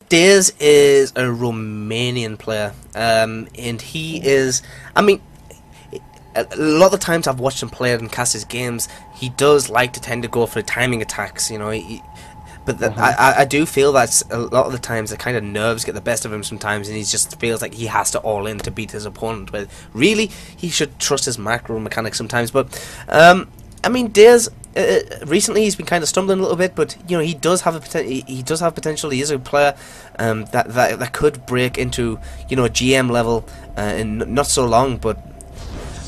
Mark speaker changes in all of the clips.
Speaker 1: Daze is a Romanian player, and he is. I mean, a lot of the times I've watched him play and cast his games, he does like to tend to go for timing attacks. But I do feel that a lot of the times the kind of nerves get the best of him sometimes, and he just feels like he has to all in to beat his opponent. But really, he should trust his macro mechanics sometimes. But I mean, Daze recently he's been kind of stumbling a little bit, but he does have he does have potential. He is a player that could break into a GM level in not so long. But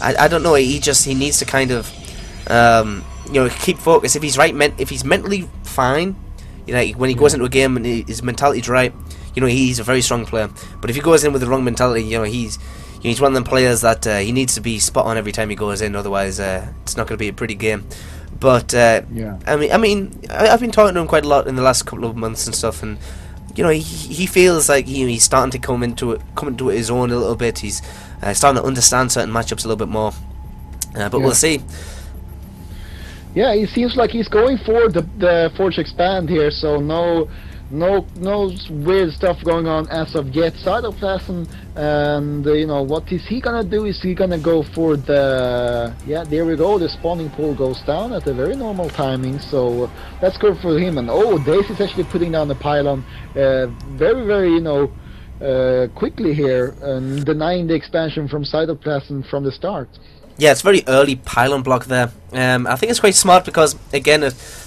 Speaker 1: I don't know. He needs to kind of keep focus. If he's mentally fine. When he goes into a game and his mentality's right, he's a very strong player. But if he goes in with the wrong mentality, he's one of them players that he needs to be spot on every time he goes in. Otherwise, it's not going to be a pretty game. But I mean, I've been talking to him quite a lot in the last couple of months and stuff, and he feels like he's starting to come into his own a little bit. He's starting to understand certain matchups a little bit more. But we'll see.
Speaker 2: Yeah, it seems like he's going for the Forge Expand here, so no weird stuff going on as of yet. Cytoplasm, and what is he gonna do? Is he gonna go for the there we go, the spawning pool goes down at a very normal timing, so that's good for him. And Daze is actually putting down the pylon very quickly here, and denying the expansion from Cytoplasm from the start.
Speaker 1: Yeah, it's very early pylon block there. I think it's quite smart because, again,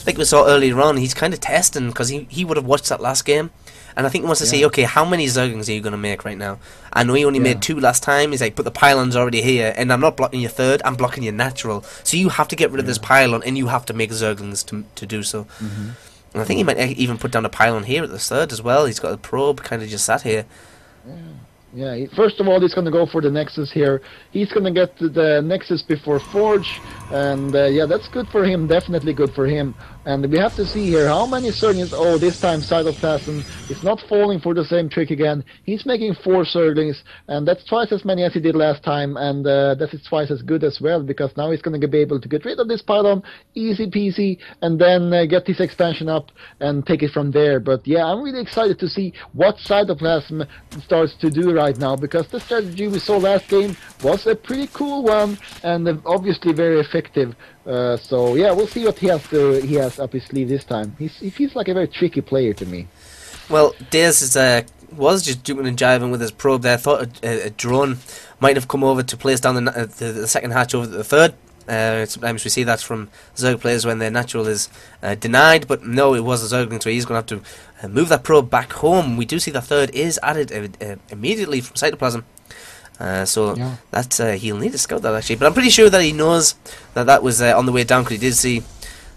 Speaker 1: like we saw earlier on, he's kind of testing because he would have watched that last game. And I think he wants to see, okay, how many Zerglings are you going to make right now? I know he only made 2 last time. He's like, but the pylon's already here, and I'm not blocking your third, I'm blocking your natural. So you have to get rid of this pylon, and you have to make Zerglings to do so. And I think he might even put down a pylon here at the third as well. He's got a probe kind of just sat here.
Speaker 2: Yeah, first of all, he's going to go for the Nexus here. He's going to get the Nexus before Forge, and that's good for him, definitely good for him. And we have to see here how many Zerglings. This time Cytoplasm is not falling for the same trick again. He's making 4 Zerglings, and that's twice as many as he did last time, and that is twice as good as well, because now he's going to be able to get rid of this pylon, easy peasy, and then get this expansion up and take it from there. But yeah, I'm really excited to see what Cytoplasm starts to do right now, because the strategy we saw last game was a pretty cool one, and obviously very effective. So yeah, we'll see what he has up his sleeve this time. He feels like a very tricky player to me.
Speaker 1: Well, Daze was just jumping and jiving with his probe there. I thought a drone might have come over to place down the second hatch over the third. Sometimes we see that from Zerg players when their natural is denied, but no, it was a Zergling, so he's going to have to move that probe back home. We do see the third is added immediately from Cytoplasm. That's he'll need to scout that actually, but I'm pretty sure that he knows that was on the way down, because he did see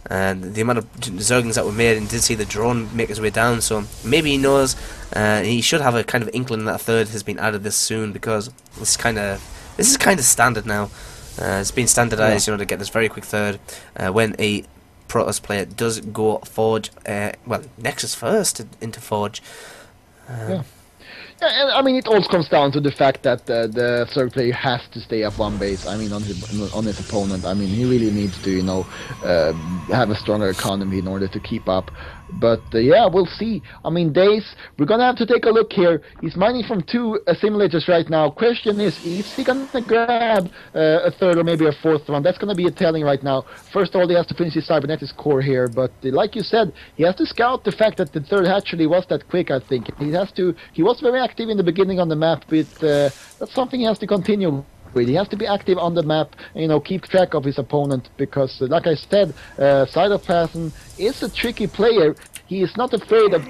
Speaker 1: the amount of Zerglings that were made and did see the drone make his way down, so maybe he knows. He should have a kind of inkling that a third has been added this soon, because this is kind of standard now. It's been standardized, to get this very quick third when a Protoss player does go Forge, Nexus first into Forge.
Speaker 2: And I mean, it all comes down to the fact that the third player has to stay up one base. I mean, on his opponent. I mean, he really needs to, have a stronger economy in order to keep up. But we'll see. I mean, Daze, we're gonna have to take a look here. He's mining from 2 simulators right now. Question is he gonna grab a third or maybe a fourth one? That's gonna be a telling right now. First of all, he has to finish his cybernetics core here, but like you said, he has to scout the fact that the third actually was that quick. I think he was very active in the beginning on the map, but that's something he has to continue. He has to be active on the map, keep track of his opponent, because, like I said, Cytoplasm is a tricky player. He is not afraid of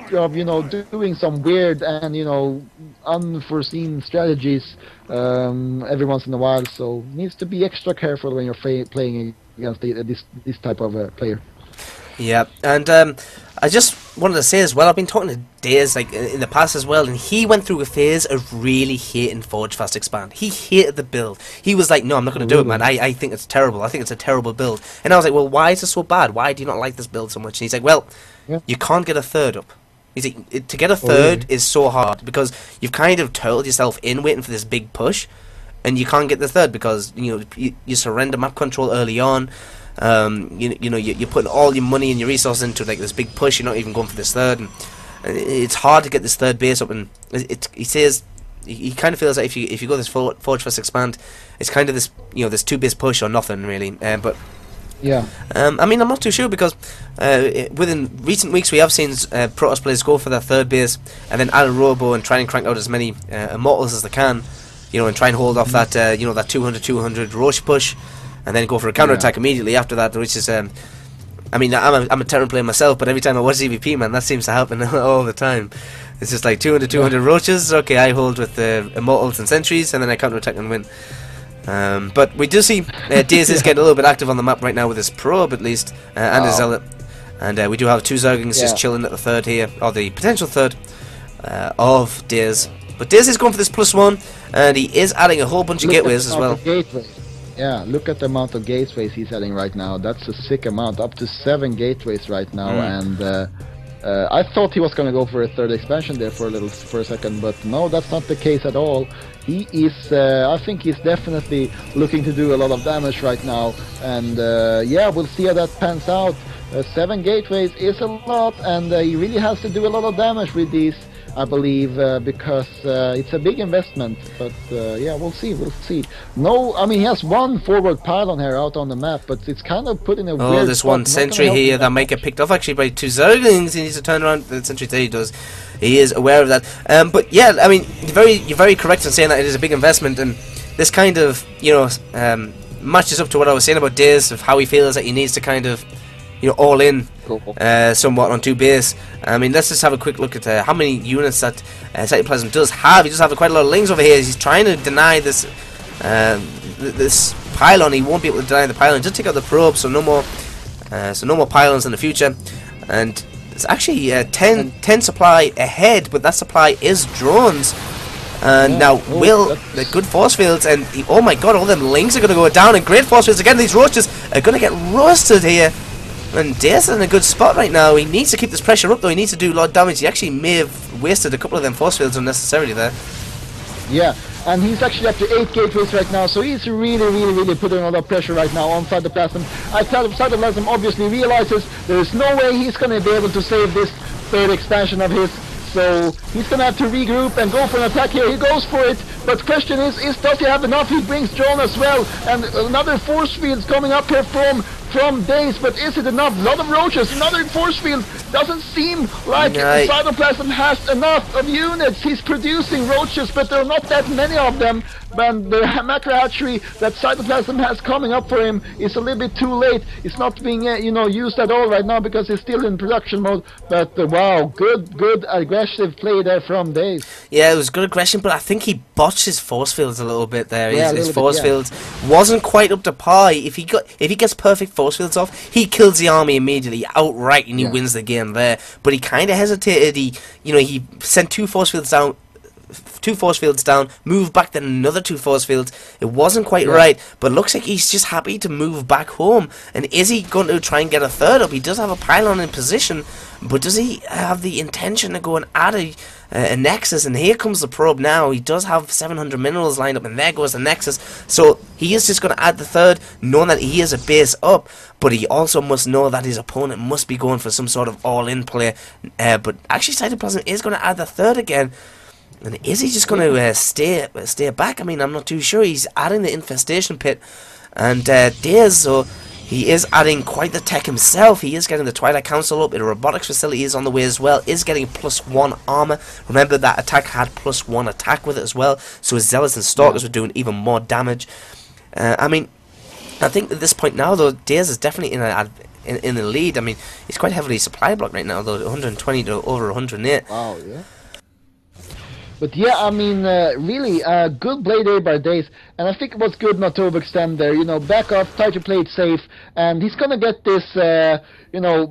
Speaker 2: doing some weird and, unforeseen strategies every once in a while, so needs to be extra careful when you're playing against this type of player.
Speaker 1: Yeah, and I just wanted to say as well, I've been talking to Daze in the past as well, and he went through a phase of really hating Forge Fast Expand. He hated the build. He was like, no, I'm not going to do it, man. I think it's terrible. I think it's a terrible build. And I was like, well, why is it so bad? Why do you not like this build so much? And he's like, well, you can't get a third up. He's like, to get a third is so hard, because you've kind of turtled yourself in waiting for this big push, and you can't get the third because you surrender map control early on. You're putting all your money and your resources into this big push. You're not even going for this third. And It's hard to get this third base up, and he says he kind of feels like if you go this Forge First Expand, it's kind of this this 2-base push or nothing really. But
Speaker 2: yeah,
Speaker 1: I mean, I'm not too sure because within recent weeks we have seen Protoss players go for their third base and then add a robo and try and crank out as many immortals as they can, and try and hold off that that 200 Roche push, and then go for a counter attack immediately after that, which is I mean, I'm a Terran player myself, but every time I watch EVP, man, that seems to happen all the time. It's just like 200 roaches. Okay, I hold with the immortals and sentries, and then I counter attack and win. But we do see Daze is getting a little bit active on the map right now with his probe at least, and his zealot. And we do have 2 Zerglings just chilling at the third here, or the potential third of Daze. But Daze is going for this +1, and he is adding a whole bunch of gateways as well.
Speaker 2: Yeah, look at the amount of gateways he's adding right now. That's a sick amount, up to 7 gateways right now. And I thought he was going to go for a third expansion there for a second, but no, that's not the case at all. He is, I think he's definitely looking to do a lot of damage right now. And yeah, we'll see how that pans out. 7 gateways is a lot, and he really has to do a lot of damage with these, I believe, because it's a big investment. But yeah, we'll see. No, I mean, he has 1 forward pylon here out on the map, but it's kind of put in a weird
Speaker 1: there's
Speaker 2: spot.
Speaker 1: 1 sentry here that might get picked off actually by 2 Zerglings. He needs to turn around. The sentry there he does. He is aware of that. But yeah, I mean, you're very correct in saying that it is a big investment, and this kind of matches up to what I was saying about Daze, of how he feels that he needs to kind of all in somewhat on 2 base. I mean, let's just have a quick look at how many units that Cytoplasm does have. He does have quite a lot of lings over here. He's trying to deny this this pylon. He won't be able to deny the pylon. Just take out the probe, so no more pylons in the future. And it's actually 10 supply ahead, but that supply is drones. And now the good force fields, and oh my god, all them lings are going to go down, and great force fields again. These roaches are going to get roasted here. And Daze is in a good spot right now. He needs to keep this pressure up, though. He needs to do a lot of damage. He actually may have wasted a couple of them force fields unnecessarily there.
Speaker 2: Yeah, and he's actually up to 8 gateways right now, so he's really putting a lot of pressure right now on Cytoplasm. Cytoplasm obviously realizes there is no way he's going to be able to save this third expansion of his. So he's going to have to regroup and go for an attack here. He goes for it, but the question is does he have enough? He brings drone as well, and another force field coming up here from Daze, but is it enough? A lot of roaches, another force field. Doesn't seem like Cytoplasm has enough of units. He's producing roaches, but there are not that many of them. And the macro hatchery that Cytoplasm has coming up for him is a little bit too late. It's not being used at all right now because it's still in production mode. But wow, good aggressive play there from Daze.
Speaker 1: Yeah, it was good aggression, but I think he botched his force fields a little bit there.
Speaker 2: Yeah,
Speaker 1: his force fields wasn't quite up to par. If he gets perfect force fields off, he kills the army immediately outright, and he wins the game there. But he kind of hesitated. He sent 2 force fields down. 2 force fields down, move back, then another 2 force fields. It wasn't quite right, but looks like he's just happy to move back home. And is he going to try and get a third up? He does have a pylon in position, but does he have the intention to go and add a nexus? And here comes the probe now. He does have 700 minerals lined up, and there goes the nexus. So he is just going to add the third, knowing that he is a base up, but he also must know that his opponent must be going for some sort of all-in play. But actually Cytoplasm is going to add the third again. And is he just going to stay back? I mean, I'm not too sure. He's adding the infestation pit, and Daze, so he is adding quite the tech himself. He is getting the Twilight Council up. The robotics facility is on the way as well. Is getting +1 armor. Remember that attack had +1 attack with it as well. So his zealots and stalkers were doing even more damage. I mean, I think at this point now, though, Daze is definitely in the lead. I mean, he's quite heavily supply blocked right now, though, 120 to over 108.
Speaker 2: Wow, yeah. But yeah, I mean, really, good play there by Daze, and I think it was good not to overextend there. Back off, try to play it safe, and he's gonna get this,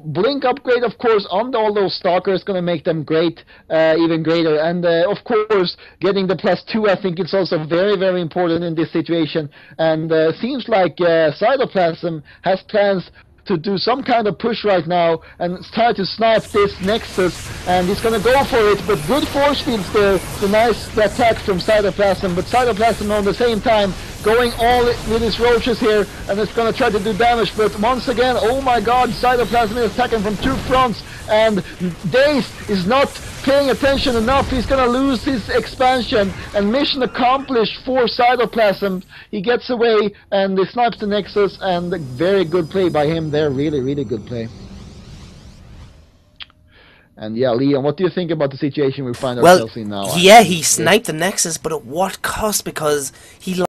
Speaker 2: blink upgrade, of course, on all those stalkers, gonna make them great, even greater, and of course, getting the +2, I think it's also very important in this situation, and seems like Cytoplasm has plans to do some kind of push right now and try to snipe this Nexus, and he's gonna go for it, but good force fields there, the nice attack from Cytoplasm, but Cytoplasm on the same time going all with his roaches here, and it's gonna try to do damage, but once again, oh my god, Cytoplasm is attacking from 2 fronts, and Daze is not paying attention enough. He's gonna lose his expansion, and mission accomplished for Cytoplasm. He gets away and he snipes the Nexus, and very good play by him there. Really, really good play. And yeah, Leon, what do you think about the situation we find ourselves in now?
Speaker 1: Yeah, he sniped the Nexus, but at what cost? Because he